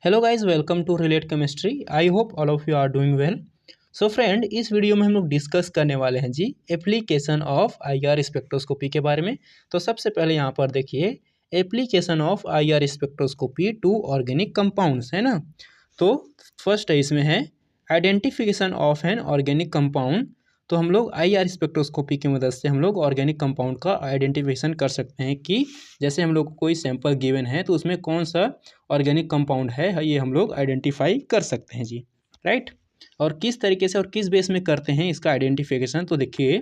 Hello guys, welcome to relate chemistry. I hope all of you are doing well. So friend, इस video में हम लोग discuss करने वाले हैं जी एप्लीकेशन ऑफ आईआर स्पेक्ट्रोस्कोपी के बारे में। तो सबसे पहले यहाँ पर देखिए application of IR spectroscopy to organic compounds, है ना। तो फर्स्ट है इसमें है identification of an organic compound. तो हम लोग आईआर स्पेक्ट्रोस्कोपी की मदद से हम लोग ऑर्गेनिक कंपाउंड का आइडेंटिफिकेशन कर सकते हैं कि जैसे हम लोग को कोई सैंपल गिवन है तो उसमें कौन सा ऑर्गेनिक कंपाउंड है ये हम लोग आइडेंटिफाई कर सकते हैं जी, राइट। और किस तरीके से और किस बेस में करते हैं इसका आइडेंटिफिकेशन, तो देखिए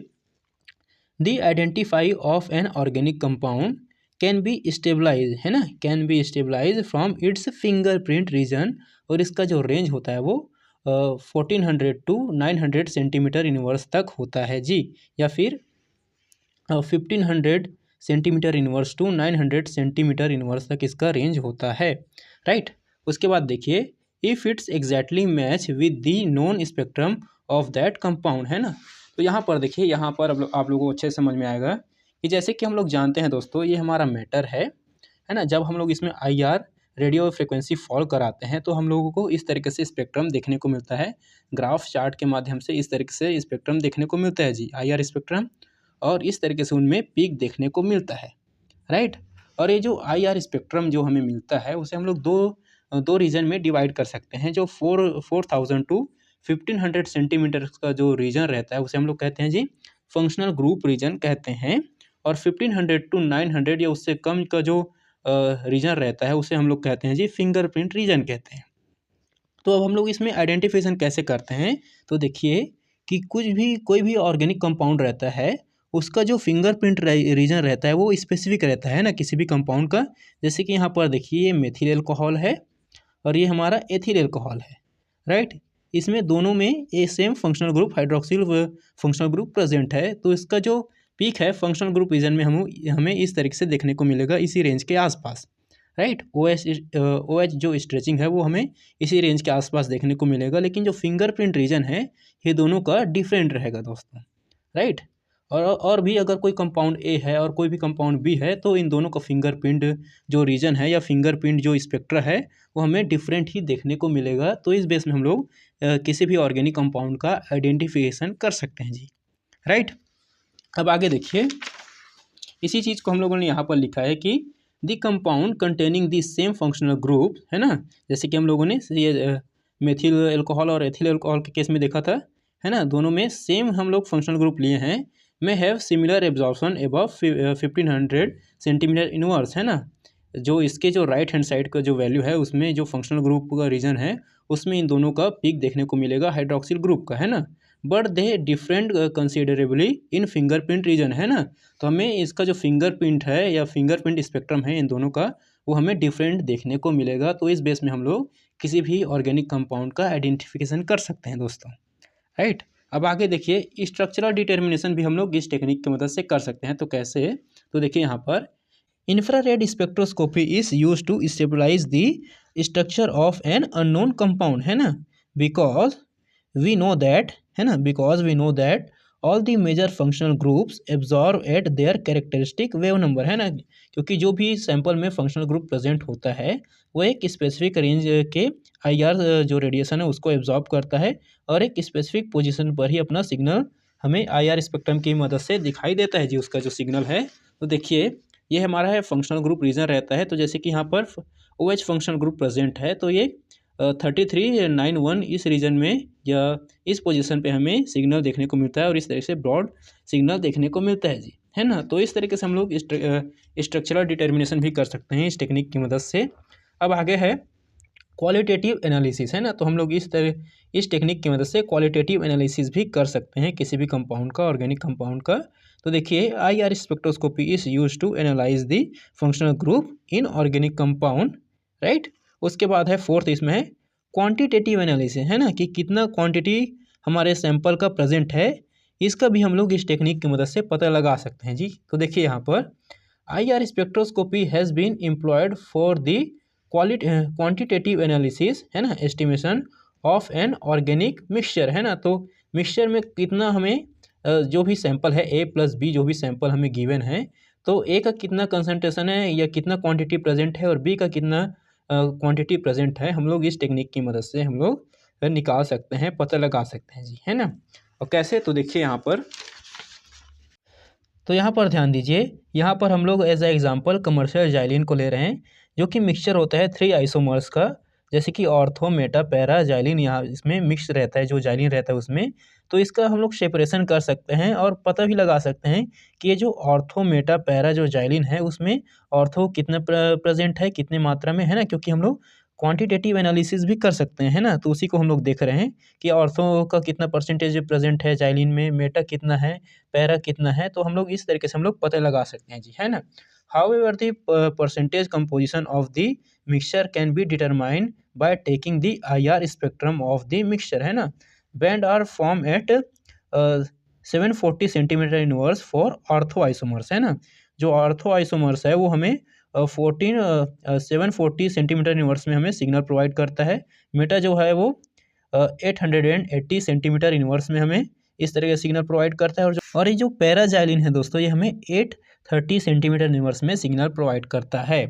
the identify of an organic compound can be stabilize, है ना, can be stabilize from its fingerprint region. और इसका जो रेंज होता है वो 1400 टू 900 सेंटीमीटर इनवर्स तक होता है जी, या फिर 1500 centimetre inverse two 900 centimetre inverse तक इसका रेंज होता है, राइट। उसके बाद देखिए if it's exactly match with the known spectrum of that compound, है ना। तो यहाँ पर देखिए, यहाँ पर आप लोगों को अच्छे से समझ में आएगा कि जैसे कि हम लोग जानते हैं दोस्तों, ये हमारा मैटर है ना। जब हम लोग इसमें आईआर रेडियो फ्रिक्वेंसी फॉल कराते हैं तो हम लोगों को इस तरीके से स्पेक्ट्रम देखने को मिलता है। ग्राफ चार्ट के माध्यम से इस तरीके से स्पेक्ट्रम देखने को मिलता है जी, आईआर स्पेक्ट्रम। और इस तरीके से उनमें पीक देखने को मिलता है, राइट। और ये जो आईआर स्पेक्ट्रम जो हमें मिलता है उसे हम लोग दो रीजन में डिवाइड कर सकते हैं। जो 4000 टू 1500 सेंटीमीटर का जो रीजन रहता है उसे हम लोग कहते हैं जी फंक्शनल ग्रुप रीजन कहते हैं। और 1500 टू 900 या उससे कम का जो रीजन रहता है उसे हम लोग कहते हैं जी फिंगरप्रिंट रीजन कहते हैं। तो अब हम लोग इसमें आइडेंटिफिकेशन कैसे करते हैं, तो देखिए कि कोई भी ऑर्गेनिक कंपाउंड रहता है उसका जो फिंगरप्रिंट रीजन रहता है वो स्पेसिफिक रहता है ना किसी भी कंपाउंड का। जैसे कि यहाँ पर देखिए ये मेथिल एल्कोहल है और ये हमारा एथिल एल्कोहल है, राइट। इसमें दोनों में ये same functional group hydroxyl functional group present है। तो इसका जो पीक है फंक्शनल ग्रुप रीजन में हमें इस तरीके से देखने को मिलेगा, इसी रेंज के आसपास, राइट। OH जो स्ट्रेचिंग है वो हमें इसी रेंज के आसपास देखने को मिलेगा। लेकिन जो फिंगरप्रिंट रीजन है ये दोनों का डिफरेंट रहेगा दोस्तों, राइट। और भी अगर कोई कंपाउंड ए है और कोई भी कंपाउंड बी है तो इन दोनों का फिंगरप्रिंट जो रीजन है या फिंगरप्रिंट जो स्पेक्ट्रा है वो हमें डिफरेंट ही देखने को मिलेगा। तो इस बेस में हम लोग किसी भी ऑर्गेनिक कंपाउंड का आइडेंटिफिकेशन कर सकते हैं जी, राइट। अब आगे देखिए इसी चीज़ को हम लोगों ने यहाँ पर लिखा है कि the compound containing the same functional group, है ना। जैसे कि हम लोगों ने ये मेथिल एल्कोहल और एथिल एल्कोहल के केस में देखा था, है ना, दोनों में सेम हम लोग फंक्शनल ग्रुप लिए हैं। में have similar absorption above 1500 centimetre inverse, है ना। जो इसके जो राइट हैंड साइड का जो वैल्यू है उसमें जो फंक्शनल ग्रुप का रीजन है उसमें इन दोनों का पीक देखने को मिलेगा हाइड्रोक्सिल ग्रुप का, है ना। But they different considerably in fingerprint region, है ना। तो हमें इसका जो फिंगरप्रिंट है या फिंगरप्रिंट स्पेक्ट्रम है इन दोनों का वो हमें डिफरेंट देखने को मिलेगा। तो इस बेस में हम लोग किसी भी ऑर्गेनिक कंपाउंड का आइडेंटिफिकेशन कर सकते हैं दोस्तों, राइट। अब आगे देखिए स्ट्रक्चरल डिटर्मिनेशन भी हम लोग इस टेक्निक की मदद से कर सकते हैं। तो कैसे, तो देखिए यहाँ पर infrared spectroscopy is use to stabilize the structure of an unknown compound, है ना। बिकॉज वी नो दैट, है ना, because we know that all the major functional groups absorb at their characteristic wave number, है ना। क्योंकि जो भी sample में फंक्शनल ग्रुप प्रेजेंट होता है वो एक स्पेसिफिक रेंज के आईआर जो रेडिएशन है उसको एब्जॉर्ब करता है और एक स्पेसिफिक पोजीशन पर ही अपना सिग्नल हमें आईआर स्पेक्ट्रम की मदद से दिखाई देता है जी, उसका जो सिग्नल है। तो देखिए ये हमारा है फंक्शनल ग्रुप रीजन रहता है। तो जैसे कि यहाँ पर OH फंक्शनल ग्रुप प्रेजेंट है तो ये 3391 इस रीजन में या इस पोजीशन पे हमें सिग्नल देखने को मिलता है और इस तरह से ब्रॉड सिग्नल देखने को मिलता है जी, है ना। तो इस तरीके से हम लोग स्ट्रक्चरल डिटर्मिनेशन भी कर सकते हैं इस टेक्निक की मदद से। अब आगे है क्वालिटेटिव एनालिसिस, है ना। तो हम लोग इस टेक्निक की मदद से क्वालिटेटिव एनालिसिस भी कर सकते हैं किसी भी कंपाउंड का, ऑर्गेनिक कंपाउंड का। तो देखिए IR spectroscopy is use to analyze the functional group in organic compound, right. उसके बाद है फोर्थ, इसमें है क्वांटिटेटिव एनालिसिस, है ना, कि कितना क्वांटिटी हमारे सैंपल का प्रेजेंट है इसका भी हम लोग इस टेक्निक की मदद से पता लगा सकते हैं जी। तो देखिए यहाँ पर IR spectroscopy has been employed for the quantitative analysis, है ना, estimation of an organic mixture, है ना। तो मिक्सचर में कितना हमें जो भी सैंपल है A+B जो भी सैंपल हमें गिवन है तो A का कितना कंसनट्रेशन है या कितना क्वांटिटी प्रेजेंट है और B का कितना क्वांटिटी प्रेजेंट है, हम लोग इस टेक्निक की मदद से हम लोग निकाल सकते हैं, पता लगा सकते हैं जी, है ना। और कैसे, तो देखिए यहाँ पर, तो यहाँ पर ध्यान दीजिए, यहाँ पर हम लोग as a example commercial xylene को ले रहे हैं, जो कि मिक्सचर होता है 3 आइसोमर्स का, जैसे कि ऑर्थो, मेटा, पैरा जाइलिन, यहाँ इसमें मिक्स रहता है, जो जाइलिन रहता है उसमें। तो इसका हम लोग सेपरेशन कर सकते हैं और पता भी लगा सकते हैं कि ये जो ऑर्थो, मेटा, पैरा जो जाइलिन है उसमें ऑर्थो कितना प्रेजेंट है, कितने मात्रा में, है ना, क्योंकि हम लोग क्वांटिटेटिव एनालिसिस भी कर सकते हैं, है ना। तो उसी को हम लोग देख रहे हैं कि ऑर्थो का कितना परसेंटेज प्रेजेंट है जाइलिन में, मेटा कितना है, पैरा कितना है। तो हम लोग इस तरीके से हम लोग पता लगा सकते हैं जी, है ना। However the percentage composition of the mixture can be determined by taking the IR spectrum of the mixture, है ना। Band are form at 740 centimetre inverse for ortho isomers, है ना। जो ऑर्थो आइसोमर्स है वो हमें 740 सेंटीमीटर इनवर्स में हमें सिग्नल प्रोवाइड करता है। मेटा जो है वो 880 सेंटीमीटर इनवर्स में हमें इस तरह का सिग्नल प्रोवाइड करता है। और ये जो पैराजाइलिन है दोस्तों, ये हमें 830 सेंटीमीटर इनवर्स में सिग्नल प्रोवाइड करता है।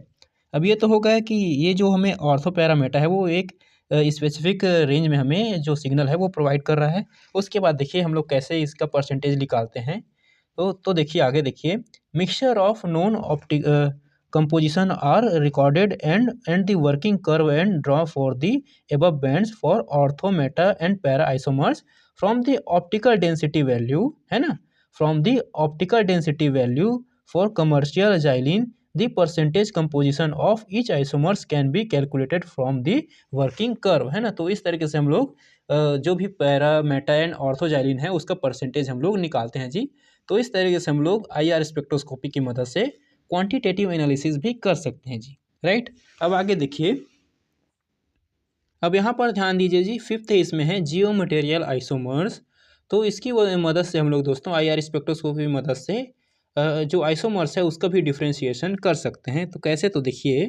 अब ये तो हो गया कि ये जो हमें ऑर्थो पैरामेटा है वो एक स्पेसिफिक रेंज में हमें जो सिग्नल है वो प्रोवाइड कर रहा है। उसके बाद देखिए हम लोग कैसे इसका परसेंटेज निकालते हैं। तो देखिए आगे देखिए, mixture of non optic composition are recorded and the working curve and draw for the above bands for ortho, meta and para isomers from the optical density value, है ना, from the optical density value for commercial xylene the percentage composition of each isomers can be calculated from the working curve, है ना। तो इस तरीके से हम लोग जो भी पैरा, मेटा एंड ऑर्थोजाइलिन है उसका परसेंटेज हम लोग निकालते हैं जी। तो इस तरीके से हम लोग IR स्पेक्ट्रोस्कोपी की मदद से क्वांटिटेटिव एनालिसिस भी कर सकते हैं जी, राइट। अब आगे देखिए, अब यहाँ पर ध्यान दीजिए जी, फिफ्थ इसमें है जियो मटेरियल आइसोमर्स। तो इसकी मदद से हम लोग दोस्तों IR स्पेक्ट्रोस्कोपी की मदद से जो आइसोमर्स है उसका भी डिफ्रेंशिएशन कर सकते हैं। तो कैसे, तो देखिए,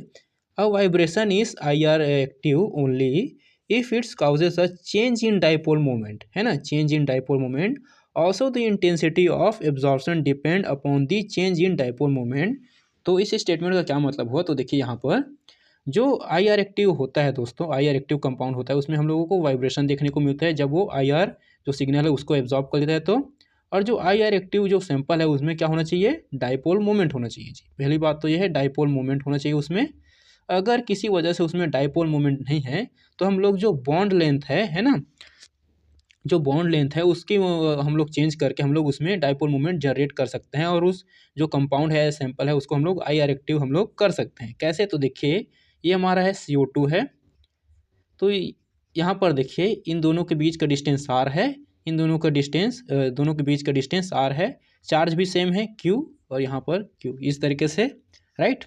अ vibration is IR active only if it's causes a change in dipole moment, है ना, change in dipole moment. Also the intensity of absorption depend upon the change in dipole moment. तो इस स्टेटमेंट का क्या मतलब हुआ, तो देखिए यहाँ पर जो IR एक्टिव होता है दोस्तों, IR एक्टिव कंपाउंड होता है उसमें हम लोगों को वाइब्रेशन देखने को मिलता है जब वो IR जो सिग्नल है उसको एब्जॉर्ब कर लेता है। तो और जो IR एक्टिव जो सैंपल है उसमें क्या होना चाहिए, डाइपोल मोमेंट होना चाहिए जी। पहली बात तो ये है, डाइपोल मोमेंट होना चाहिए उसमें। अगर किसी वजह से उसमें डाइपोल मोमेंट नहीं है तो हम लोग जो बॉन्ड लेंथ है ना, जो बॉन्ड लेंथ है उसकी हम लोग चेंज करके हम लोग उसमें डाइपोल मोमेंट जनरेट कर सकते हैं और उस जो कंपाउंड है, सैंपल है, उसको हम लोग IR एक्टिव हम लोग कर सकते हैं। कैसे, तो देखिए ये हमारा है CO2 है। तो यहाँ पर देखिए इन दोनों के बीच का डिस्टेंस R है, इन दोनों का डिस्टेंस दोनों के बीच का डिस्टेंस R है, चार्ज भी सेम है Q और यहाँ पर Q, इस तरीके से, राइट।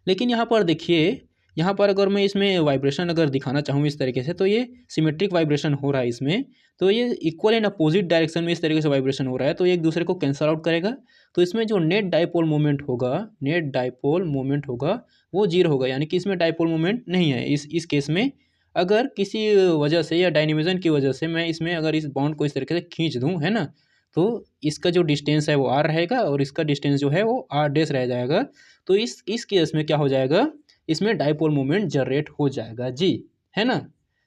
लेकिन यहाँ पर देखिए, यहाँ पर अगर मैं इसमें वाइब्रेशन अगर दिखाना चाहूँ इस तरीके से, तो ये सिमेट्रिक वाइब्रेशन हो रहा है इसमें। तो ये इक्वल एंड अपोजिट डायरेक्शन में इस तरीके से वाइब्रेशन हो रहा है, तो ये एक दूसरे को कैंसल आउट करेगा। तो इसमें जो नेट डाइपोल मोमेंट होगा, नेट डाइपोल मोमेंट होगा वो 0 होगा, यानी कि इसमें डाइपोल मोमेंट नहीं है इस केस में। अगर किसी वजह से या डायनेमिज्म की वजह से मैं इसमें अगर इस बॉन्ड को इस तरीके से खींच दूँ, है ना, तो इसका जो डिस्टेंस है वो R रहेगा और इसका डिस्टेंस जो है वो R डैश रह जाएगा। तो इस केस में क्या हो जाएगा, इसमें डाइपोल मोमेंट जनरेट हो जाएगा जी, है ना।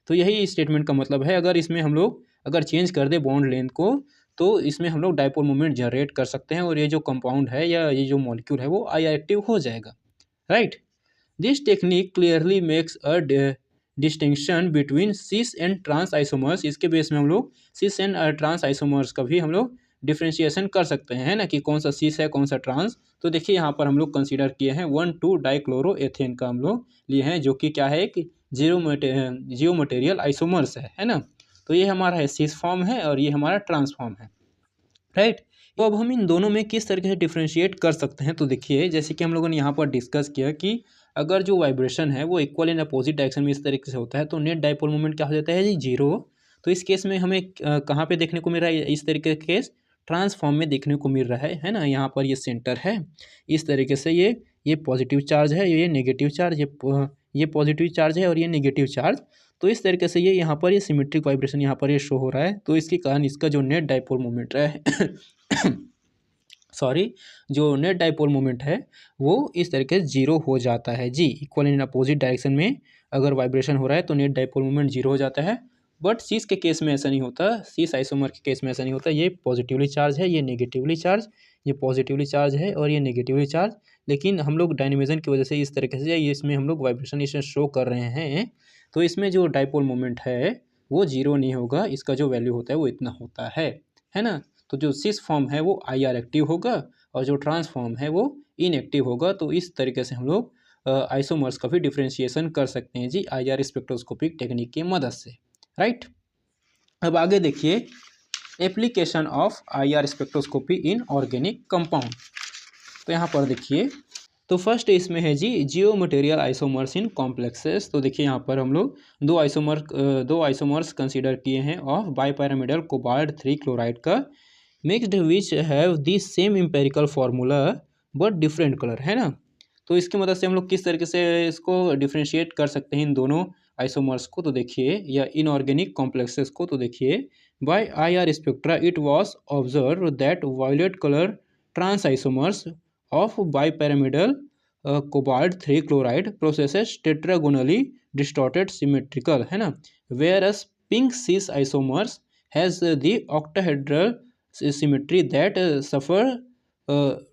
तो यही स्टेटमेंट का मतलब है, अगर इसमें हम लोग अगर चेंज कर दे बॉन्ड लेंथ को तो इसमें हम लोग डाइपोल मोमेंट जनरेट कर सकते हैं और ये जो कंपाउंड है या ये जो मॉलिक्यूल है वो IR एक्टिव हो जाएगा, right. This technique clearly makes a distinction between cis and trans isomers. इसके बेस में हम लोग सिस एंड ट्रांस आइसोमर्स का भी हम लोग डिफ्रेंशिएशन कर सकते हैं, है ना, कि कौन सा सिस है कौन सा ट्रांस। तो देखिए यहाँ पर हम लोग कंसीडर किए हैं 1,2-डाइक्लोरोएथेन का हम लोग लिए हैं, जो कि क्या है कि जियो मटेरियल आइसोमर्स है ना। तो ये हमारा है सिस फॉर्म है और ये हमारा ट्रांस फॉर्म है, राइट। तो अब हम इन दोनों में किस तरीके से डिफ्रेंशिएट कर सकते हैं, तो देखिए जैसे कि हम लोगों ने यहाँ पर डिस्कस किया कि अगर जो वाइब्रेशन है वो इक्वल एंड अपोजिट डायरेक्शन में इस तरीके से होता है तो नेट डाइपोल मोमेंट क्या हो जाता है जी, 0। तो इस केस में हमें कहाँ पे देखने को मिल रहा है, इस तरीके का केस ट्रांसफॉर्म में देखने को मिल रहा है ना। यहाँ पर ये सेंटर है, इस तरीके से ये पॉजिटिव चार्ज है, ये नेगेटिव चार्ज, ये पॉजिटिव चार्ज है और ये नेगेटिव चार्ज। तो इस तरीके से ये यहाँ पर ये सिमेट्रिक वाइब्रेशन यहाँ पर ये शो हो रहा है। तो इसके कारण इसका जो नेट डाइपोल मोमेंट है सॉरी जो नेट डाइपोल मोमेंट है वो इस तरीके से जीरो हो जाता है जी। इक्वल इन अपोजिट डायरेक्शन में अगर वाइब्रेशन हो रहा है तो नेट डाइपोल मोमेंट जीरो हो जाता है। बट सीस के केस में ऐसा नहीं होता, सीस आइसोमर के केस में ऐसा नहीं होता। ये पॉजिटिवली चार्ज है, ये नेगेटिवली चार्ज, ये पॉजिटिवली चार्ज है और ये नेगेटिवली चार्ज। लेकिन हम लोग डायनेमिज्म की वजह से इस तरीके से ये इसमें हम लोग वाइब्रेशन इसमें शो कर रहे हैं, तो इसमें जो डाइपोल मोमेंट है वो जीरो नहीं होगा, इसका जो वैल्यू होता है वो इतना होता है ना। तो जो सिस फॉर्म है वो आई आर एक्टिव होगा और जो ट्रांसफॉर्म है वो इनएक्टिव होगा। तो इस तरीके से हम लोग आइसोमर्स का भी डिफ्रेंशिएशन कर सकते हैं जी आई आर स्पेक्ट्रोस्कोपिक टेक्निक की मदद से, राइट। अब आगे देखिए application of I R spectroscopy in organic compound. तो यहाँ पर देखिए, तो फर्स्ट इसमें है जी जियो मटेरियल आइसोमर्स इन कॉम्प्लेक्सेस। तो देखिए यहाँ पर हम लोग दो आइसोमर्स कंसीडर किए हैं ऑफ बाइपैरामिडल कोबाल्ट 3 क्लोराइड का mixed which have the same empirical formula but different colour, है ना। तो इसकी मदद से हम लोग किस तरीके से इसको डिफ्रेंशिएट कर सकते हैं इन दोनों आइसोमर्स को, तो देखिए, या इनऑर्गेनिक कॉम्प्लेक्सेस को। तो देखिए by I R spectra it was observe that violet colour trans isomers of bipyramidal cobalt 3 chloride processes tetragonally distorted symmetrical, है ना, whereas pink cis isomers has the octahedral symmetry that suffer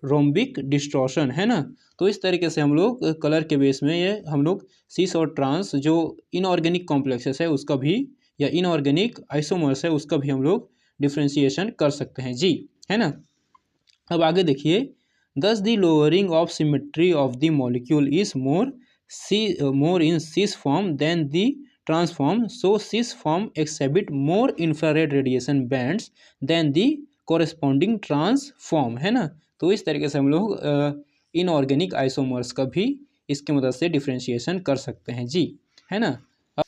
rhombic distortion, है ना। तो इस तरीके से हम लोग कलर के बेस में ये हम लोग सिस और ट्रांस जो इनऑर्गेनिक कॉम्प्लेक्सेस है उसका भी, या इनऑर्गेनिक आइसोमर्स है उसका भी हम लोग डिफ्रेंशिएशन कर सकते हैं जी, है ना। अब आगे देखिए, thus the lowering of symmetry of the molecule is more in cis form than the trans form, so cis form exhibit more infrared radiation bands than the corresponding trans form, है ना। तो इस तरीके से हम लोग इनऑर्गेनिक आइसोमर्स का भी इसकी मदद से डिफ्रेंशिएशन कर सकते हैं जी, है ना।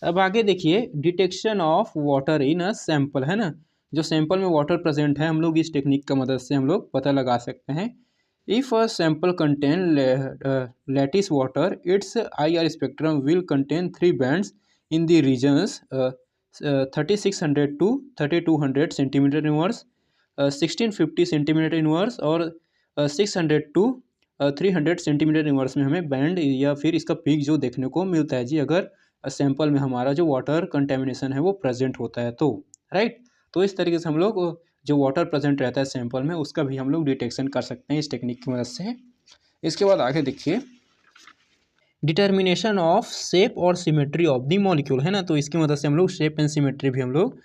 अब आगे देखिए detection of water in a sample, है ना। जो सैंपल में वाटर प्रेजेंट है हम लोग इस टेक्निक का मदद से हम लोग पता लगा सकते हैं। If a sample contain lattice water, its I R spectrum will contain 3 bands in the regions 3600 to 3200 centimetre inverse, 1650 centimetre inverse और 600 टू 300 सेंटीमीटर इनवर्स में हमें बैंड या फिर इसका पीक जो देखने को मिलता है जी, अगर सैंपल में हमारा जो वाटर कंटेमिनेशन है वो प्रेजेंट होता है तो, राइट। तो इस तरीके से हम लोग जो वाटर प्रेजेंट रहता है सैंपल में उसका भी हम लोग डिटेक्शन कर सकते हैं इस टेक्निक की मदद से। इसके बाद आगे देखिए डिटर्मिनेशन ऑफ शेप और सिमेट्री ऑफ द मॉलिक्यूल, है ना। तो इसकी मदद से हम लोग शेप एंड सिमेट्री भी हम लोग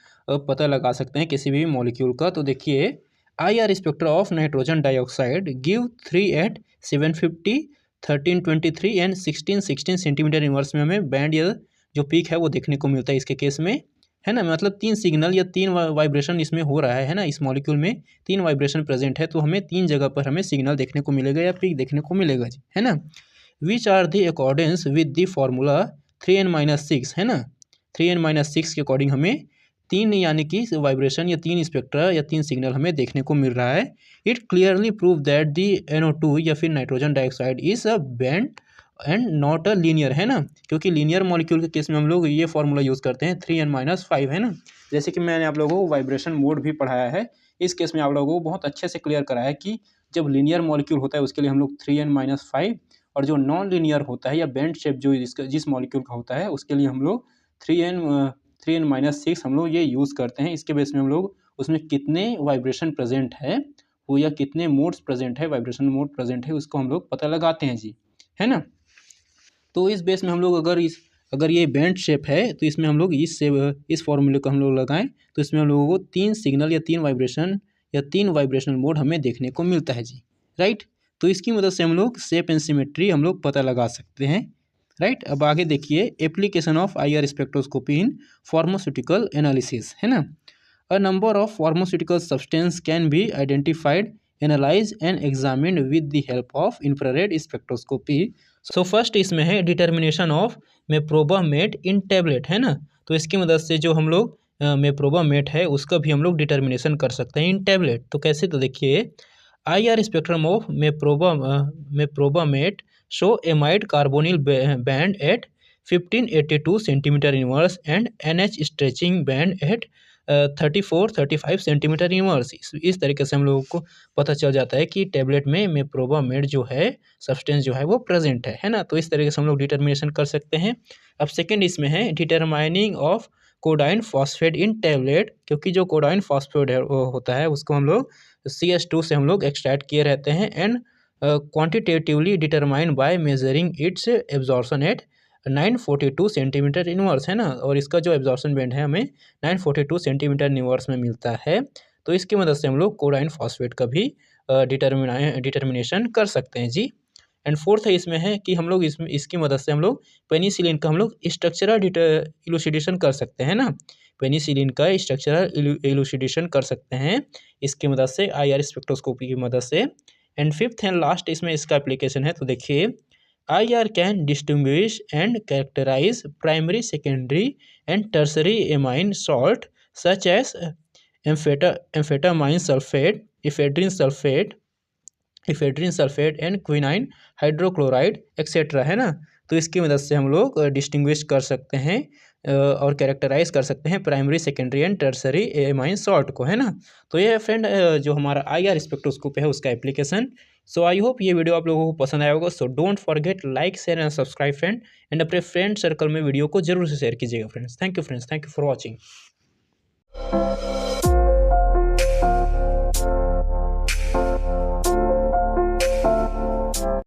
पता लगा सकते हैं किसी भी मॉलिक्यूल का। तो देखिए I R spectra of nitrogen dioxide give 3 at 750, 1323 and 1616 centimetre inverse में हमें बैंड या जो पीक है वो देखने को मिलता है इसके केस में, है ना। मतलब 3 सिग्नल या 3 वाइब्रेशन इसमें हो रहा है ना। इस मॉलिक्यूल में 3 वाइब्रेशन प्रेजेंट है, तो हमें 3 जगह पर हमें सिग्नल देखने को मिलेगा या पीक देखने को मिलेगा जी, है ना। Which are the accordance with the formula 3n-6, है ना। 3n-6 के अकॉर्डिंग हमें 3 यानी कि वाइब्रेशन या 3 स्पेक्ट्रा या 3 सिग्नल हमें देखने को मिल रहा है। It clearly prove that the NO2 या फिर nitrogen dioxide is a band and not a linear, है ना। क्योंकि लीनियर मॉलिक्यूल के केस में हम लोग ये फॉर्मूला यूज़ करते हैं 3n-5, है ना। जैसे कि मैंने आप लोगों को वाइब्रेशन मोड भी पढ़ाया है, इस केस में आप लोगों को बहुत अच्छे से क्लियर कराया कि जब लीनियर मॉलिक्यूल होता है उसके लिए हम लोग 3n-5, और जो नॉन लीनियर होता है या बैंड शेप जो जिस मॉलिक्यूल का होता है उसके लिए हम लोग 3n-6 हम लोग ये यूज़ करते हैं। इसके बेस में हम लोग उसमें कितने वाइब्रेशन प्रेजेंट है वो या कितने मोड्स प्रेजेंट है, वाइब्रेशन मोड प्रेजेंट है, उसको हम लोग पता लगाते हैं जी, है ना। तो इस बेस में हम लोग अगर ये बैंड शेप है तो इसमें हम लोग इस फॉर्मूले को हम लोग लगाएं तो इसमें हम लोगों को 3 सिग्नल या 3 वाइब्रेशन या 3 वाइब्रेशनल मोड हमें देखने को मिलता है जी, राइट। तो इसकी मदद से हम लोग शेप एंड सिमेट्री हम लोग पता लगा सकते हैं, राइट। अब आगे देखिए application of I R spectroscopy in pharmaceutical analysis, है ना। A number of pharmaceutical substance can be identified, analyse and examined with the help of infrared spectroscopy. So first इसमें है डिटर्मिनेशन ऑफ मेप्रोबामेट इन टैबलेट, है ना। तो इसकी मदद से जो हम लोग मेप्रोबामेट है उसका भी हम लोग डिटर्मिनेशन कर सकते हैं इन टैबलेट। तो कैसे, तो देखिए I R spectrum of meprobamate show amide carbonyl band at 1582 centimetre inverse and NH stretching band at 34-35 centimetre inverse. इस तरीके से हम लोगों को पता चल जाता है कि टैबलेट में मेप्रोबामेड जो है सब्सटेंस जो है वो प्रेजेंट है ना। तो इस तरीके से हम लोग डिटर्मिनेशन कर सकते हैं। अब सेकेंड इसमें है determining of codeine phosphate in tablet, क्योंकि जो कोडाइन फॉस्फेट है वो होता है उसको हम लोग CS2 से हम लोग एक्सट्रैक्ट किए रहते हैं and quantitatively determine by measuring its absorption at 942 centimetre inverse है ना। और इसका जो एब्जॉर्प्शन बैंड है हमें 942 सेंटीमीटर इनवर्स में मिलता है। तो इसकी मदद से हम लोग कोडाइन फॉस्फेट का भी डिटर्मिनेशन कर सकते हैं जी। एंड फोर्थ है इसमें है कि हम लोग इसकी मदद से हम लोग पेनिसिलिन का हम लोग स्ट्रक्चरल इलूसिडेशन कर सकते हैं ना। पेनिसिलिन का स्ट्रक्चरल इलूसिडेशन कर सकते हैं इसकी मदद से IR स्पेक्ट्रोस्कोपी की मदद से। एंड फिफ्थ एंड लास्ट इसमें इसका एप्लीकेशन है। तो देखिए IR can distinguish and characterize primary secondary and tertiary amine salt such as amphetamine sulphate, ephedrine sulphate and quinine hydrochloride etcetera है ना। तो इसकी मदद से हम लोग डिस्टिंग्विश कर सकते हैं और कैरेक्टराइज कर सकते हैं primary secondary and tertiary amine salt को है ना। तो ये फ्रेंड जो हमारा IR स्पेक्ट्रोस्कोप है उसका एप्लीकेशन। सो आई होप ये वीडियो आप लोगों को पसंद आया होगा। So don't forget like share and subscribe friend, and अपने फ्रेंड सर्कल में वीडियो को जरूर से शेयर कीजिएगा friends. Thank you friends, thank you for watching.